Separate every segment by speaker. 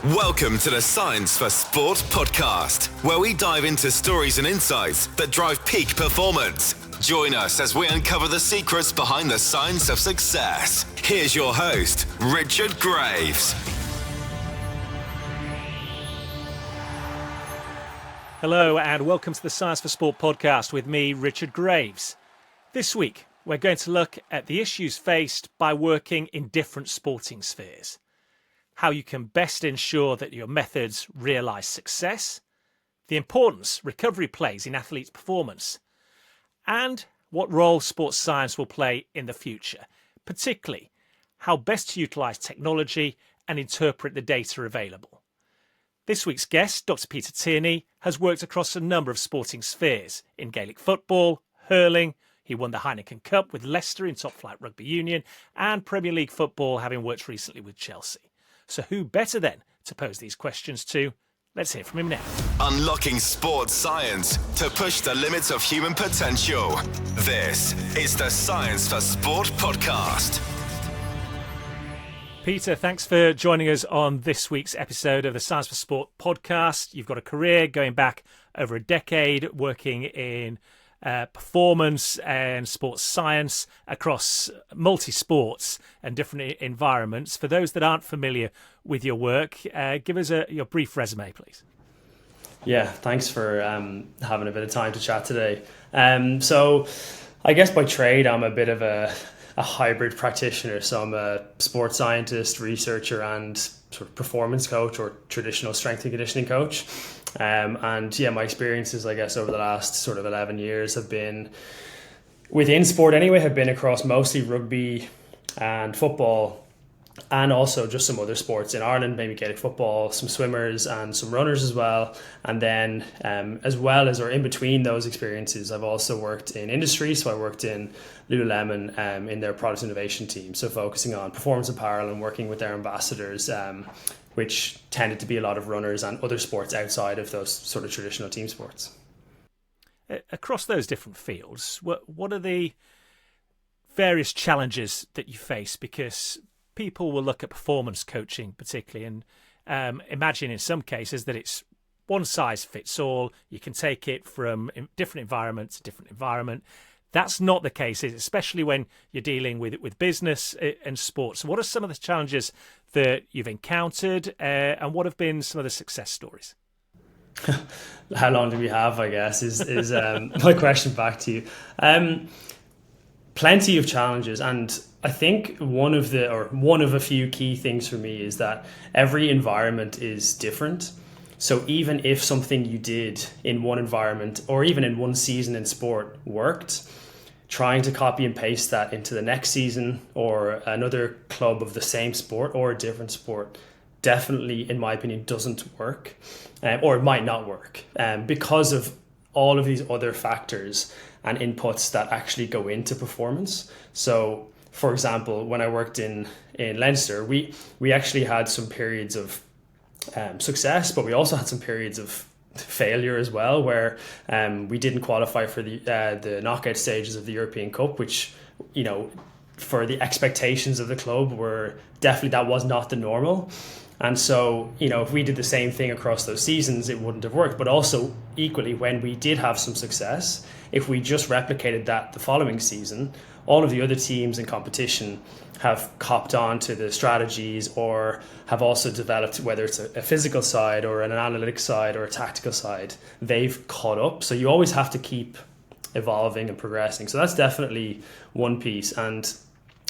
Speaker 1: Welcome to the Science for Sport podcast, where we dive into stories and insights that drive peak performance. Join us as we uncover the secrets behind the science of success. Here's your host, Richard Graves.
Speaker 2: Hello and welcome to the Science for Sport podcast with me, Richard Graves. This week, we're going to look at the issues faced by working in different sporting spheres, how you can best ensure that your methods realise success, the importance recovery plays in athletes' performance, and what role sports science will play in the future, particularly how best to utilise technology and interpret the data available. This week's guest, Dr Peter Tierney, has worked across a number of sporting spheres in Gaelic football, hurling. He won the Heineken Cup with Leicester in top flight rugby union, and Premier League football, having worked recently with Chelsea. So who better then to pose these questions to? Let's hear from him now.
Speaker 1: Unlocking sports science to push the limits of human potential. This is the Science for Sport podcast.
Speaker 2: Peter, thanks for joining us on this week's episode of the Science for Sport podcast. You've got a career going back over a decade working in performance and sports science across multi-sports and different environments. For those that aren't familiar with your work, give us your brief resume, please.
Speaker 3: Yeah, thanks for having a bit of time to chat today. So I guess by trade, I'm a bit of a hybrid practitioner. So I'm a sports scientist, researcher, and sort of performance coach or traditional strength and conditioning coach. And yeah, my experiences, I guess, over the last sort of 11 years have been within sport anyway, have been across mostly rugby and football, and also just some other sports in Ireland, maybe Gaelic football, some swimmers and some runners as well. And then as well as, or in between those experiences, I've also worked in industry. So I worked in Lululemon in their product innovation team. So focusing on performance apparel and working with their ambassadors, which tended to be a lot of runners and other sports outside of those sort of traditional team sports.
Speaker 2: Across those different fields, what are the various challenges that you face? Because people will look at performance coaching particularly and imagine in some cases that it's one size fits all. You can take it from different environment to different environment. That's not the case, especially when you're dealing with business and sports. So what are some of the challenges that you've encountered and what have been some of the success stories?
Speaker 3: How long do we have, I guess, is my question back to you. Plenty of challenges, and I think one of a few key things for me is that every environment is different. So even if something you did in one environment or even in one season in sport worked, trying to copy and paste that into the next season or another club of the same sport or a different sport definitely, in my opinion, doesn't work, or it might not work because of all of these other factors and inputs that actually go into performance. So for example, when I worked in Leinster, we actually had some periods of success, but we also had some periods of failure as well, where we didn't qualify for the knockout stages of the European Cup, which, you know, for the expectations of the club were definitely, that was not the normal. And so, you know, if we did the same thing across those seasons, it wouldn't have worked. But also equally, when we did have some success, if we just replicated that the following season, all of the other teams in competition have copped on to the strategies or have also developed, whether it's a physical side or an analytic side or a tactical side, they've caught up. So you always have to keep evolving and progressing. So that's definitely one piece. And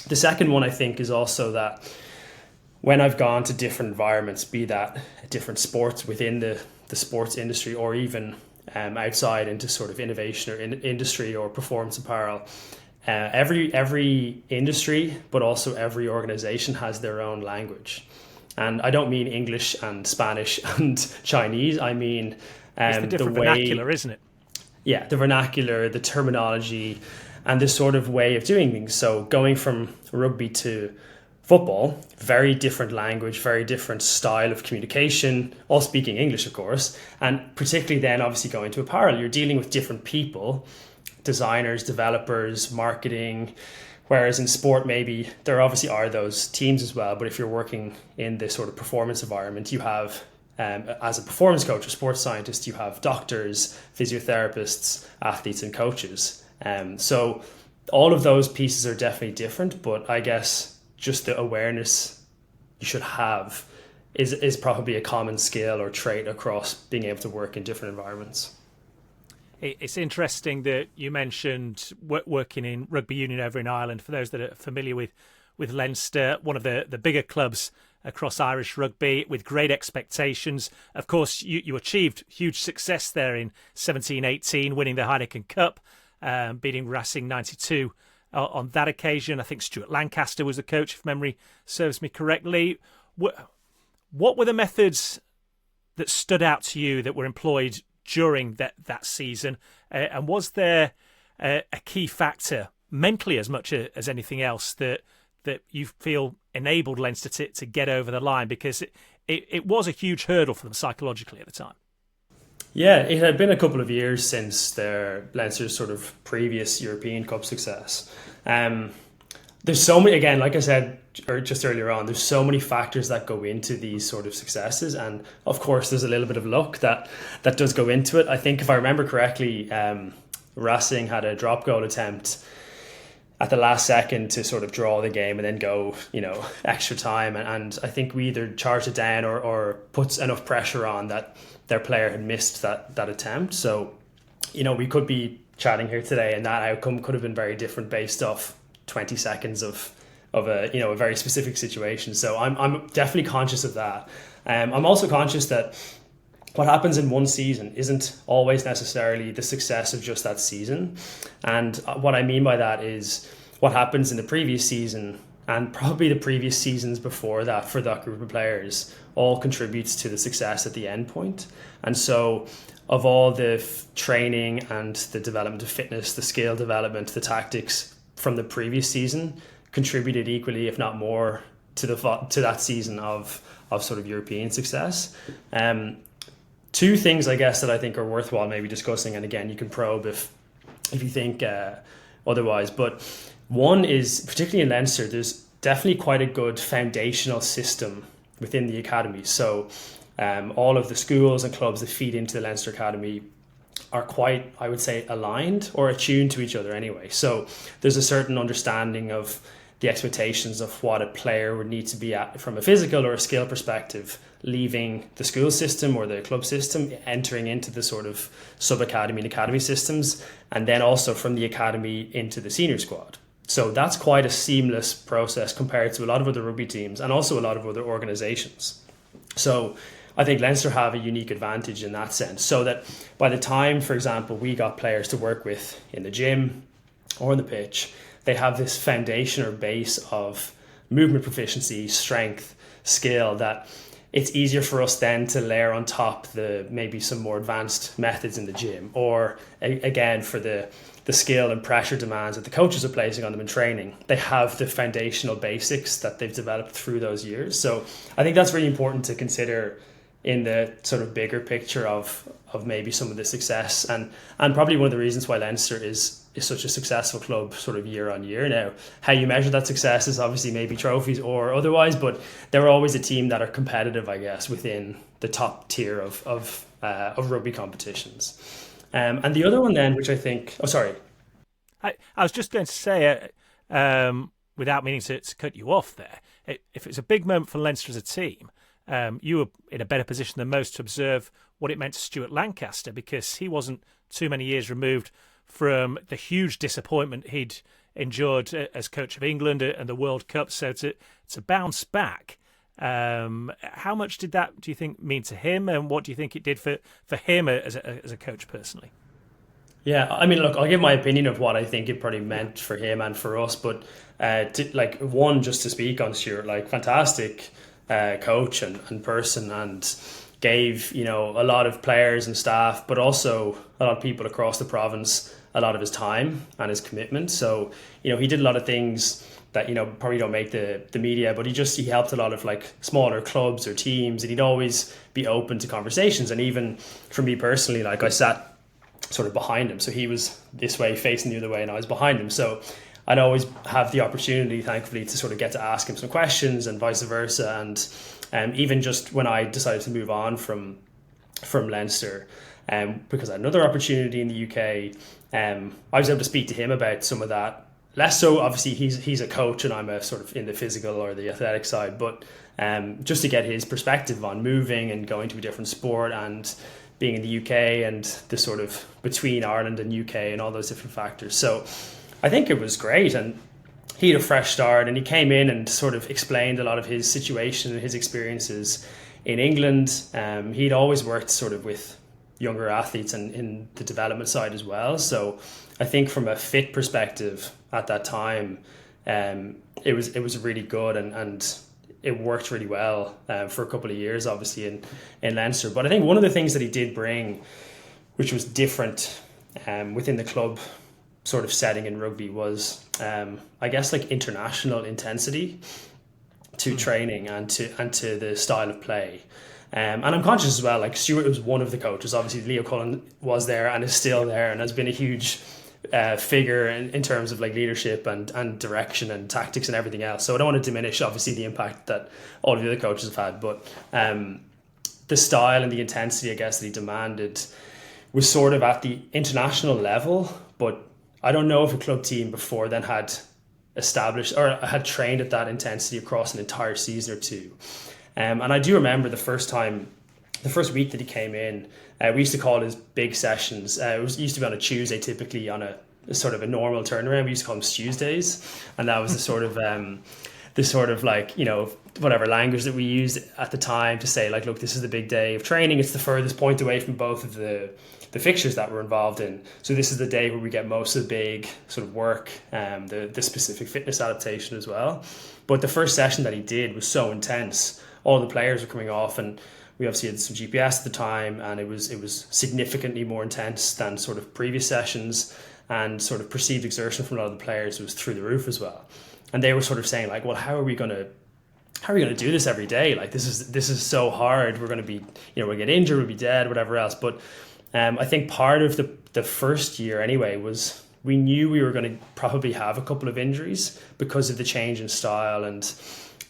Speaker 3: the second one, I think, is also that when I've gone to different environments, be that different sports within the sports industry or even outside into sort of innovation or industry or performance apparel, every industry, but also every organization has their own language. And I don't mean English and Spanish and Chinese. I mean
Speaker 2: it's the different vernacular, isn't it?
Speaker 3: Yeah, the vernacular, the terminology, and this sort of way of doing things. So going from rugby to football, very different language, very different style of communication, all speaking English, of course. And particularly then, obviously, going to apparel, you're dealing with different people, designers, developers, marketing, Whereas in sport, maybe there obviously are those teams as well. But if you're working in this sort of performance environment, you have, as a performance coach or sports scientist, you have doctors, physiotherapists, athletes, and coaches. So all of those pieces are definitely different. But I guess just the awareness you should have is probably a common skill or trait across being able to work in different environments.
Speaker 2: It's interesting that you mentioned working in rugby union over in Ireland. For those that are familiar with Leinster, one of the bigger clubs across Irish rugby with great expectations. Of course, you achieved huge success there in 17-18, winning the Heineken Cup, beating Racing 92 on that occasion. I think Stuart Lancaster was the coach, if memory serves me correctly. What were the methods that stood out to you that were employed during that season, and was there a key factor, mentally as much as anything else, that you feel enabled Leinster to get over the line? Because it was a huge hurdle for them psychologically at the time.
Speaker 3: Yeah, it had been a couple of years since Leinster's sort of previous European Cup success. There's so many, again, like I said just earlier on, there's so many factors that go into these sort of successes. And of course, there's a little bit of luck that does go into it. I think if I remember correctly, Racing had a drop goal attempt at the last second to sort of draw the game and then go, extra time. And I think we either charged it down or put enough pressure on that their player had missed that attempt. So, we could be chatting here today and that outcome could have been very different based off 20 seconds of a very specific situation. So I'm definitely conscious of that. I'm also conscious that what happens in one season isn't always necessarily the success of just that season. And what I mean by that is what happens in the previous season and probably the previous seasons before that for that group of players all contributes to the success at the end point. And so of all the training and the development of fitness, the skill development, the tactics from the previous season contributed equally, if not more, to that season of sort of European success. Two things, I guess, that I think are worthwhile maybe discussing, and again, you can probe if you think otherwise. But one is, particularly in Leinster, there's definitely quite a good foundational system within the academy. So all of the schools and clubs that feed into the Leinster Academy are quite, I would say, aligned or attuned to each other anyway. So there's a certain understanding of the expectations of what a player would need to be at from a physical or a skill perspective, leaving the school system or the club system, entering into the sort of sub-academy and academy systems, and then also from the academy into the senior squad. So that's quite a seamless process compared to a lot of other rugby teams and also a lot of other organisations. So I think Leinster have a unique advantage in that sense, so that by the time, for example, we got players to work with in the gym or on the pitch, they have this foundation or base of movement proficiency, strength, skill, that it's easier for us then to layer on top the maybe some more advanced methods in the gym, or again for the skill and pressure demands that the coaches are placing on them in training. They have the foundational basics that they've developed through those years. So I think that's really important to consider in the sort of bigger picture of maybe some of the success, and probably one of the reasons why Leinster is such a successful club sort of year on year now. How you measure that success is obviously maybe trophies or otherwise, but they're always a team that are competitive, I guess, within the top tier of rugby competitions. And the other one then, which I think,
Speaker 2: I was just going to say, without meaning to cut you off there, if it's a big moment for Leinster as a team, you were in a better position than most to observe what it meant to Stuart Lancaster, because he wasn't too many years removed from the huge disappointment he'd endured as coach of England and the World Cup. So to bounce back, how much did that, do you think, mean to him, and what do you think it did for him as a coach personally?
Speaker 3: Yeah, I mean, look, I'll give my opinion of what I think it probably meant for him and for us, but just to speak on Stuart, fantastic coach and person, and gave a lot of players and staff, but also a lot of people across the province, a lot of his time and his commitment. So he did a lot of things that probably don't make the media, but he helped a lot of smaller clubs or teams, and he'd always be open to conversations. And even for me personally, I sat sort of behind him, so he was this way facing the other way and I was behind him. So I'd always have the opportunity, thankfully, to sort of get to ask him some questions and vice versa. And even just when I decided to move on from Leinster, because I had another opportunity in the UK, I was able to speak to him about some of that. Less so, obviously, he's a coach and I'm a sort of in the physical or the athletic side, but just to get his perspective on moving and going to a different sport and being in the UK and the sort of between Ireland and UK and all those different factors. So I think it was great, and he had a fresh start, and he came in and sort of explained a lot of his situation and his experiences in England. He'd always worked sort of with younger athletes and in the development side as well. So I think from a fit perspective at that time, it was really good, and it worked really well for a couple of years, obviously in Leinster. But I think one of the things that he did bring, which was different within the club sort of setting in rugby, was I guess like international intensity to training and to the style of play. And I'm conscious as well, like Stuart was one of the coaches. Obviously Leo Cullen was there and is still there and has been a huge figure in terms of like leadership and direction and tactics and everything else. So I don't want to diminish obviously the impact that all of the other coaches have had, but the style and the intensity, I guess, that he demanded was sort of at the international level. But I don't know if a club team before then had established or had trained at that intensity across an entire season or two. And I do remember the first week that he came in, we used to call his big sessions. It used to be on a Tuesday, typically on a sort of a normal turnaround. We used to call them Tuesdays, and that was the sort of like, you know, whatever language that we used at the time to say like, look, this is the big day of training. It's the furthest point away from both of the fixtures that we're involved in. So this is the day where we get most of the big sort of work, the specific fitness adaptation as well. But the first session that he did was so intense. All the players were coming off, and we obviously had some GPS at the time, and it was significantly more intense than sort of previous sessions, and sort of perceived exertion from a lot of the players was through the roof as well. And they were sort of saying like, well, how are we going to do this every day? Like this is so hard. We're going to be, you know, we'll get injured, we'll be dead, whatever else. But I think part of the first year anyway was we knew we were going to probably have a couple of injuries because of the change in style and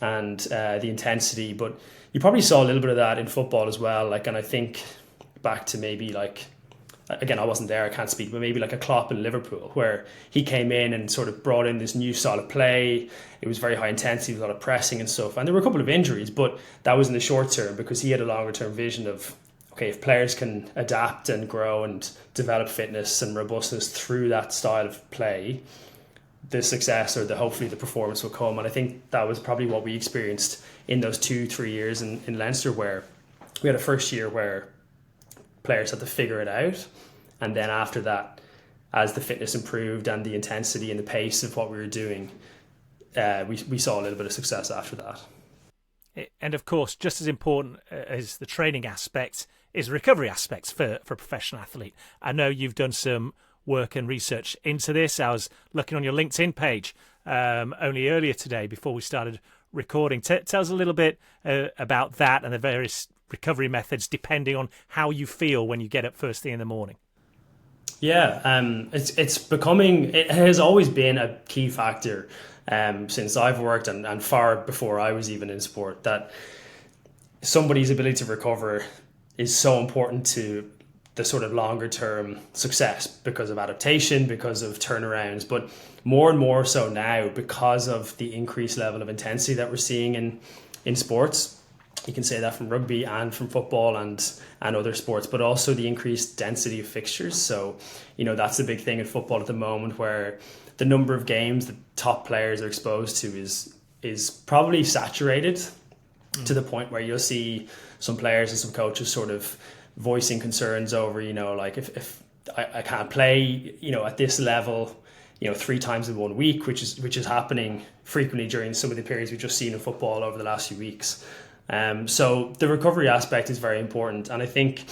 Speaker 3: the intensity. But you probably saw a little bit of that in football as well. Like, and I think back to maybe like, again, I wasn't there, I can't speak, but maybe like a Klopp in Liverpool, where he came in and sort of brought in this new style of play. It was very high intensity, a lot of pressing and stuff. And there were a couple of injuries, but that was in the short term because he had a longer term vision of, okay, if players can adapt and grow and develop fitness and robustness through that style of play, the success or hopefully the performance will come. And I think that was probably what we experienced in those 2-3 years in Leinster, where we had a first year where players had to figure it out, and then after that, as the fitness improved and the intensity and the pace of what we were doing, we saw a little bit of success after that.
Speaker 2: And of course, just as important as the training aspect is recovery aspects for a professional athlete. I know you've done some work and research into this. I was looking on your LinkedIn page only earlier today before we started recording. Tell us a little bit about that and the various recovery methods depending on how you feel when you get up first thing in the morning.
Speaker 3: Yeah, it has always been a key factor since I've worked and far before I was even in sport, that somebody's ability to recover is so important to the sort of longer term success because of adaptation, because of turnarounds, but more and more so now because of the increased level of intensity that we're seeing in sports. You can say that from rugby and from football and other sports, but also the increased density of fixtures. So, you know, that's a big thing in football at the moment, where the number of games that top players are exposed to is probably saturated to the point where you'll see some players and some coaches sort of voicing concerns over, you know, like if I can't play, you know, at this level, you know, 3 times in 1 week, which is happening frequently during some of the periods we've just seen in football over the last few weeks. So the recovery aspect is very important, and I think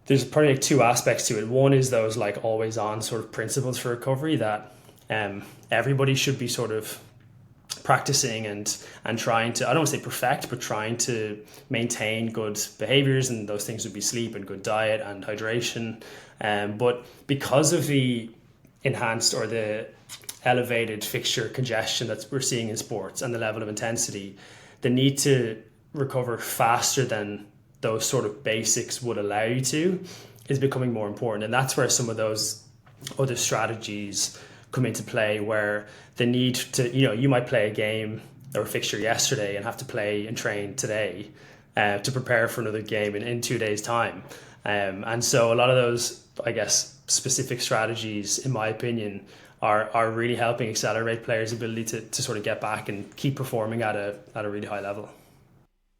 Speaker 3: there's probably like 2 aspects to it. One is those like always on sort of principles for recovery that everybody should be sort of practicing and trying to, I don't want to say perfect, but trying to maintain good behaviors, and those things would be sleep and good diet and hydration. But because of the enhanced or the elevated fixture congestion that we're seeing in sports and the level of intensity, the need to recover faster than those sort of basics would allow you to is becoming more important. And that's where some of those other strategies come into play, where the need to, you might play a game or a fixture yesterday and have to play and train today to prepare for another game in 2 days' time. And so a lot of those, I guess, specific strategies, in my opinion, are really helping accelerate players' ability to sort of get back and keep performing at a really high level.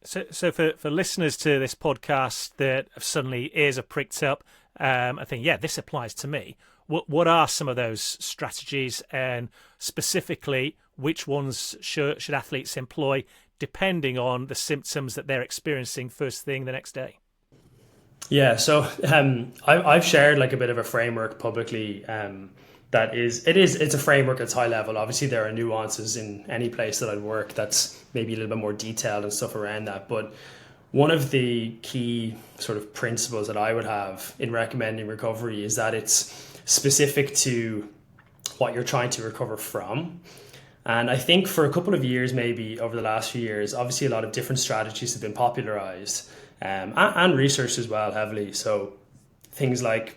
Speaker 2: So for listeners to this podcast that have suddenly ears are pricked up, I think, yeah, this applies to me. What are some of those strategies, and specifically, which ones should athletes employ depending on the symptoms that they're experiencing first thing the next day?
Speaker 3: Yeah, so I've shared like a bit of a framework publicly. It's a framework that's high level. Obviously, there are nuances in any place that I work that's maybe a little bit more detailed and stuff around that. But one of the key sort of principles that I would have in recommending recovery is that it's specific to what you're trying to recover from. And I think for a couple of years, maybe over the last few years, obviously a lot of different strategies have been popularized and researched as well heavily. So things like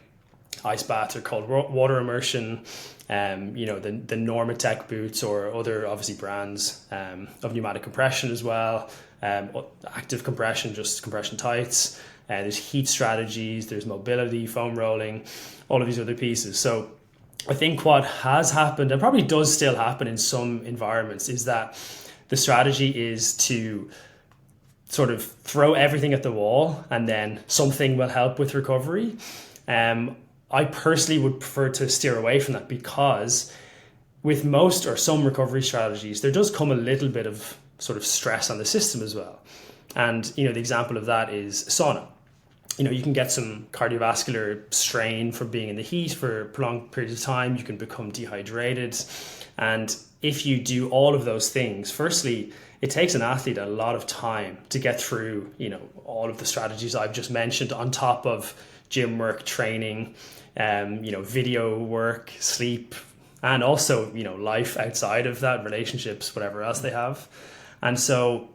Speaker 3: ice baths or cold water immersion, the Normatec boots or other obviously brands of pneumatic compression as well, active compression, just compression tights. There's heat strategies, there's mobility, foam rolling, all of these other pieces. So I think what has happened, and probably does still happen in some environments, is that the strategy is to sort of throw everything at the wall and then something will help with recovery. I personally would prefer to steer away from that, because with most or some recovery strategies, there does come a little bit of sort of stress on the system as well. And, the example of that is sauna. You can get some cardiovascular strain from being in the heat for prolonged periods of time. You can become dehydrated. And if you do all of those things, firstly, it takes an athlete a lot of time to get through, all of the strategies I've just mentioned, on top of gym work, training, video work, sleep, and also, life outside of that, relationships, whatever else they have. And so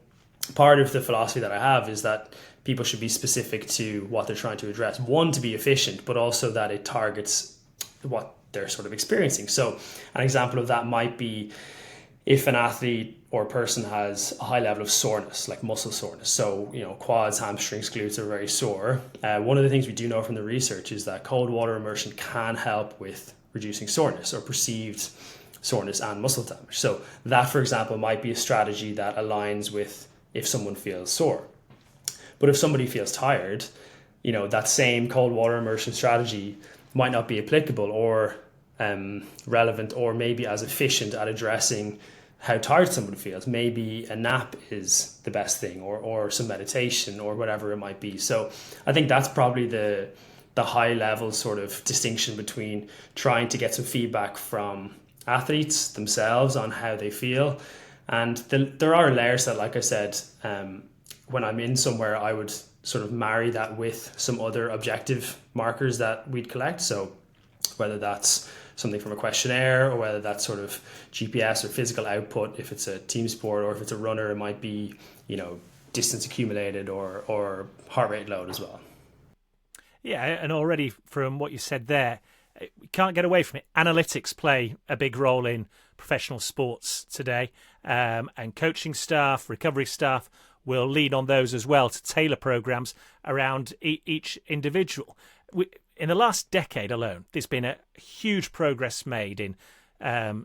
Speaker 3: part of the philosophy that I have is that people should be specific to what they're trying to address. One, to be efficient, but also that it targets what they're sort of experiencing. So an example of that might be if an athlete or person has a high level of soreness, like muscle soreness. So, quads, hamstrings, glutes are very sore. One of the things we do know from the research is that cold water immersion can help with reducing soreness or perceived soreness and muscle damage. So that, for example, might be a strategy that aligns with if someone feels sore. But if somebody feels tired, that same cold water immersion strategy might not be applicable or relevant, or maybe as efficient at addressing how tired someone feels. Maybe a nap is the best thing, or some meditation, or whatever it might be. So I think that's probably the high level sort of distinction between trying to get some feedback from athletes themselves on how they feel. And there are layers that, like I said, when I'm in somewhere, I would sort of marry that with some other objective markers that we'd collect. So whether that's something from a questionnaire, or whether that's sort of GPS or physical output, if it's a team sport, or if it's a runner, it might be, distance accumulated or heart rate load as well.
Speaker 2: Yeah, and already from what you said there, we can't get away from it. Analytics play a big role in professional sports today, and coaching staff, recovery staff will lean on those as well to tailor programs around each individual. In the last decade alone, there's been a huge progress made in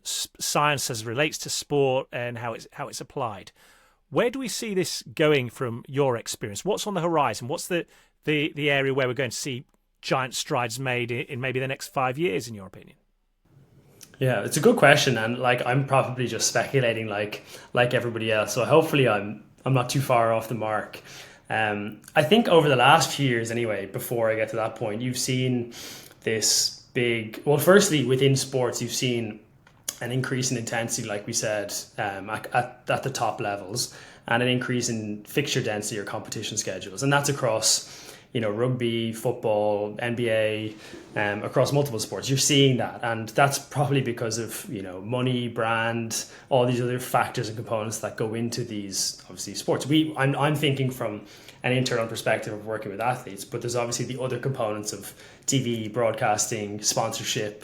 Speaker 2: science as it relates to sport and how it's applied. Where do we see this going from your experience? What's on the horizon? What's the area where we're going to see giant strides made in maybe the next 5 years, in your opinion?
Speaker 3: Yeah, it's a good question, and I'm probably just speculating like everybody else. So hopefully I'm not too far off the mark. I think over the last few years anyway, before I get to that point, you've seen this firstly within sports, you've seen an increase in intensity, like we said, at the top levels, and an increase in fixture density or competition schedules. And that's across, rugby, football, NBA, across multiple sports. You're seeing that, and that's probably because of money, brand, all these other factors and components that go into these obviously sports. I'm thinking from an internal perspective of working with athletes, but there's obviously the other components of TV, broadcasting, sponsorship,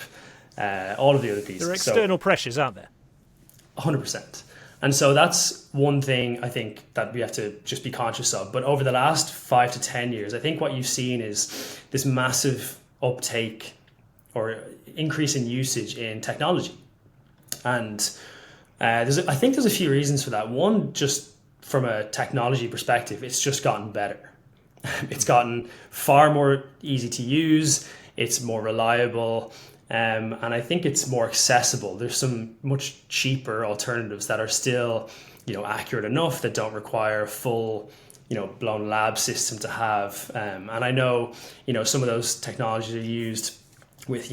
Speaker 3: all of the other pieces.
Speaker 2: There are external pressures, aren't there?
Speaker 3: 100%. And so that's one thing I think that we have to just be conscious of. But over the last 5 to 10 years, I think what you've seen is this massive uptake or increase in usage in technology. And I think there's a few reasons for that. One, just from a technology perspective, it's just gotten better. It's gotten far more easy to use. It's more reliable. And I think it's more accessible. There's some much cheaper alternatives that are still, accurate enough, that don't require a full, blown lab system to have. And I know, some of those technologies are used with,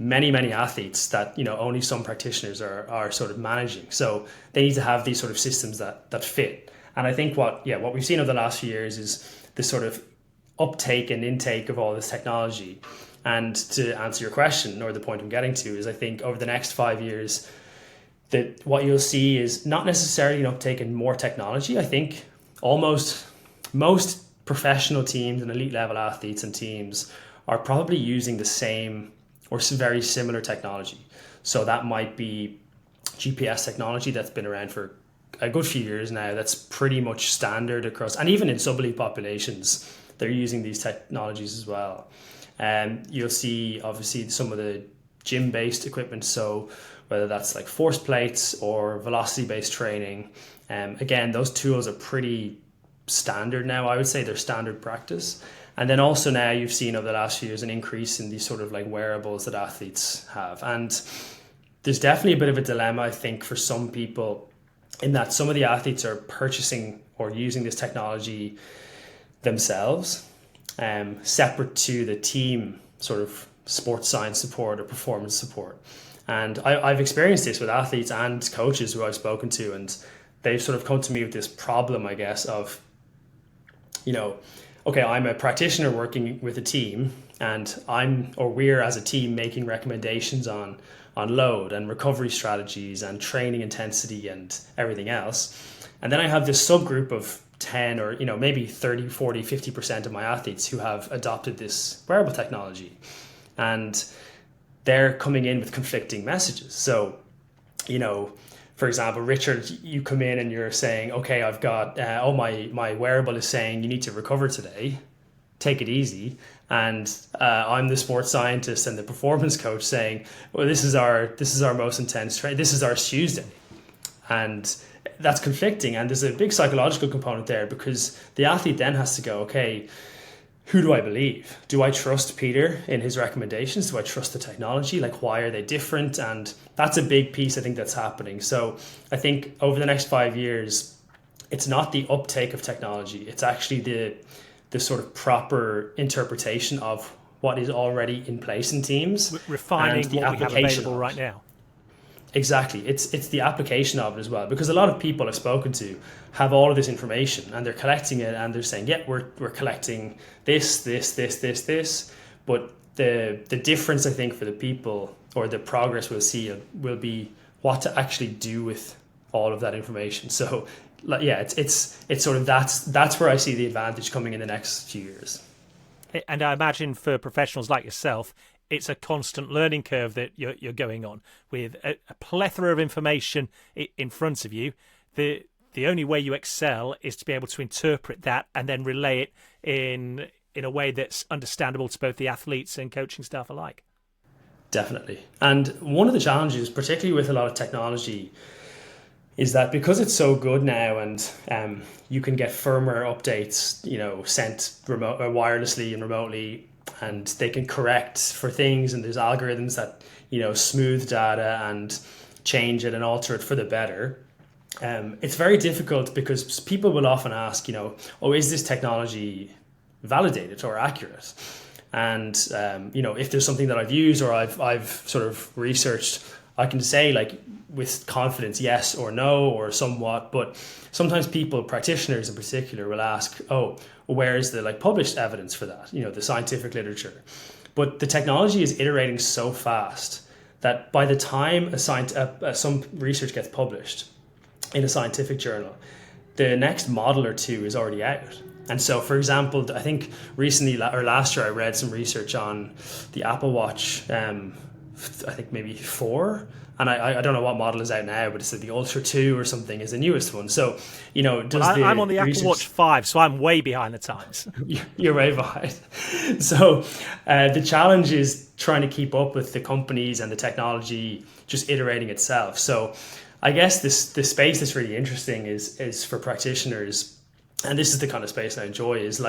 Speaker 3: many athletes that, only some practitioners are sort of managing. So they need to have these sort of systems that fit. And I think what we've seen over the last few years is this sort of uptake and intake of all this technology. And to answer your question, or the point I'm getting to, is I think over the next 5 years, that what you'll see is not necessarily an uptake in more technology. I think almost most professional teams and elite level athletes and teams are probably using the same or very similar technology. So that might be GPS technology that's been around for a good few years now. That's pretty much standard across, and even in sub-elite populations, they're using these technologies as well. You'll see obviously some of the gym-based equipment, so whether that's like force plates or velocity-based training. Again, those tools are pretty standard now. I would say they're standard practice. And then also now you've seen over the last few years an increase in these sort of like wearables that athletes have. And there's definitely a bit of a dilemma, I think, for some people, in that some of the athletes are purchasing or using this technology themselves, separate to the team sort of sports science support or performance support. And I've experienced this with athletes and coaches who I've spoken to, and they've sort of come to me with this problem, I guess, of, okay, I'm a practitioner working with a team, and we're as a team making recommendations on load and recovery strategies and training intensity and everything else. And then I have this subgroup of 10 or maybe 30, 40, 50% of my athletes who have adopted this wearable technology, and they're coming in with conflicting messages. So, for example, Richard, you come in and you're saying, okay, I've got, my wearable is saying you need to recover today, take it easy. And I'm the sports scientist and the performance coach saying, well, this is our most intense training. This is our Tuesday. And that's conflicting. And there's a big psychological component there, because the athlete then has to go, okay, who do I believe? Do I trust Peter in his recommendations? Do I trust the technology? Like, why are they different? And that's a big piece, I think, that's happening. So I think over the next 5 years, it's not the uptake of technology. It's actually the sort of proper interpretation of what is already in place in teams.
Speaker 2: Refining
Speaker 3: the
Speaker 2: what we have available right now.
Speaker 3: Exactly. It's the application of it as well, because a lot of people I've spoken to have all of this information and they're collecting it and they're saying, yeah, we're collecting this. But the difference, I think, for the people, or the progress we'll see, will be what to actually do with all of that information. So yeah, it's sort of that's where I see the advantage coming in the next few years.
Speaker 2: And I imagine for professionals like yourself, it's a constant learning curve that you're going on with a plethora of information in front of you. The only way you excel is to be able to interpret that and then relay it in a way that's understandable to both the athletes and coaching staff alike.
Speaker 3: Definitely. And one of the challenges, particularly with a lot of technology, is that because it's so good now, and you can get firmware updates, sent remote wirelessly and remotely, and they can correct for things, and there's algorithms that smooth data and change it and alter it for the better. It's very difficult, because people will often ask, is this technology validated or accurate? And if there's something that I've used or I've sort of researched, I can say, like, with confidence, yes or no, or somewhat. But sometimes people, practitioners in particular, will ask, oh, where is the published evidence for that? The scientific literature. But the technology is iterating so fast that by the time some research gets published in a scientific journal, the next model or two is already out. And so, for example, I think recently or last year I read some research on the Apple Watch, I think maybe 4, and I don't know what model is out now, but it's the Ultra 2 or something is the newest one. So,
Speaker 2: I'm on the Apple Watch 5, so I'm way behind the times.
Speaker 3: You're way behind. So the challenge is trying to keep up with the companies and the technology just iterating itself. So I guess the space that's really interesting is for practitioners, and this is the kind of space I enjoy, is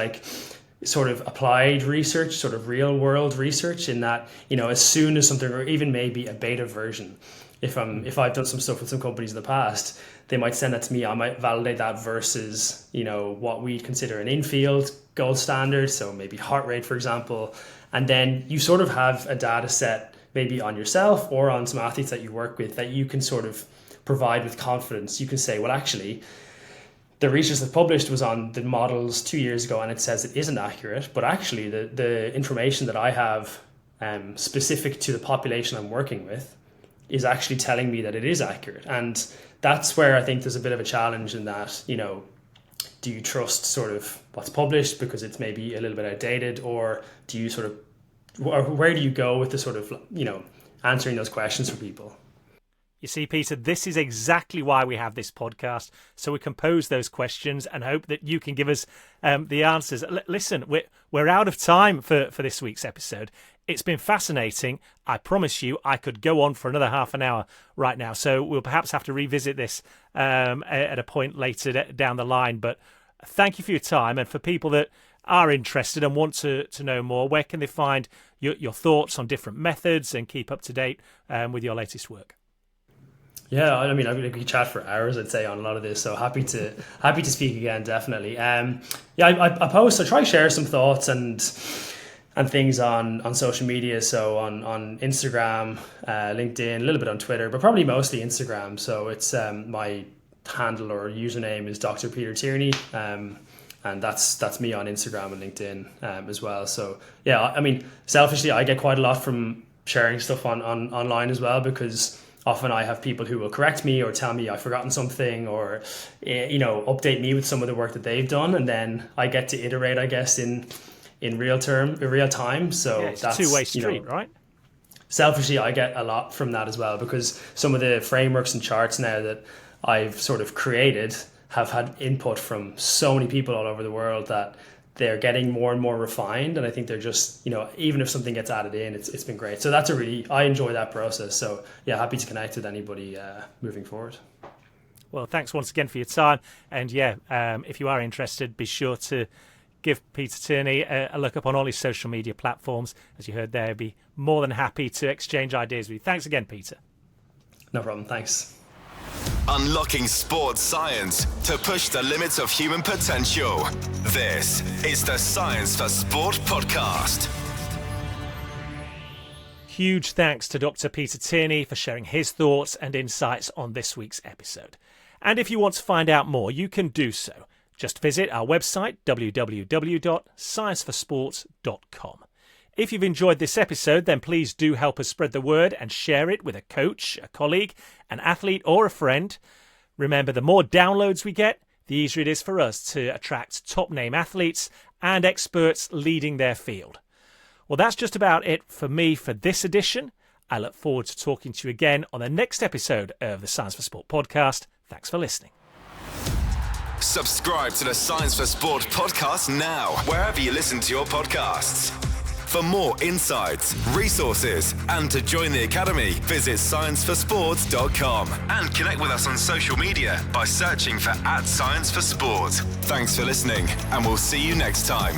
Speaker 3: sort of applied research, sort of real world research, in that, as soon as something, or even maybe a beta version, if I've done some stuff with some companies in the past, they might send that to me. I might validate that versus, what we consider an in-field gold standard. So maybe heart rate, for example. And then you sort of have a data set maybe on yourself or on some athletes that you work with that you can sort of provide with confidence. You can say, well, actually, the research that published was on the models 2 years ago and it says it isn't accurate, but actually the information that I have specific to the population I'm working with is actually telling me that it is accurate. And that's where I think there's a bit of a challenge in that, do you trust sort of what's published because it's maybe a little bit outdated, or do you or where do you go with the sort of, answering those questions for people?
Speaker 2: You see, Peter, this is exactly why we have this podcast, so we can pose those questions and hope that you can give us the answers. Listen, we're out of time for this week's episode. It's been fascinating. I promise you I could go on for another half an hour right now, so we'll perhaps have to revisit this at a point later down the line. But thank you for your time, and for people that are interested and want to know more, where can they find your thoughts on different methods and keep up to date with your latest work?
Speaker 3: Yeah, I mean, I could chat for hours, I'd say, on a lot of this. So happy to speak again, definitely. I post. I try to share some thoughts and things on social media. So on Instagram, LinkedIn, a little bit on Twitter, but probably mostly Instagram. So it's my handle or username is Dr Peter Tierney, and that's me on Instagram and LinkedIn as well. So yeah, I mean, selfishly, I get quite a lot from sharing stuff on online as well, because often I have people who will correct me or tell me I've forgotten something, or update me with some of the work that they've done, and then I get to iterate, I guess, in real time. So
Speaker 2: yeah, it's
Speaker 3: that's
Speaker 2: a two-way street, right?
Speaker 3: Selfishly, I get a lot from that as well, because some of the frameworks and charts now that I've sort of created have had input from so many people all over the world that they're getting more and more refined. And I think they're just, even if something gets added in, it's been great. So I enjoy that process. So yeah, happy to connect with anybody moving forward.
Speaker 2: Well, thanks once again for your time. And yeah, if you are interested, be sure to give Peter Tierney a look up on all his social media platforms. As you heard there, he'd be more than happy to exchange ideas with you. Thanks again, Peter.
Speaker 3: No problem. Thanks.
Speaker 1: Unlocking sports science to push the limits of human potential. This is the Science for Sport podcast.
Speaker 2: Huge thanks to Dr. Peter Tierney for sharing his thoughts and insights on this week's episode. And if you want to find out more, you can do so. Just visit our website, www.scienceforsport.com. If you've enjoyed this episode, then please do help us spread the word and share it with a coach, a colleague, an athlete, or a friend. Remember, the more downloads we get, the easier it is for us to attract top-name athletes and experts leading their field. Well, that's just about it for me for this edition. I look forward to talking to you again on the next episode of the Science for Sport podcast. Thanks for listening.
Speaker 1: Subscribe to the Science for Sport podcast now, wherever you listen to your podcasts. For more insights, resources, and to join the Academy, visit scienceforsport.com and connect with us on social media by searching for @ScienceForSport. Thanks for listening, and we'll see you next time.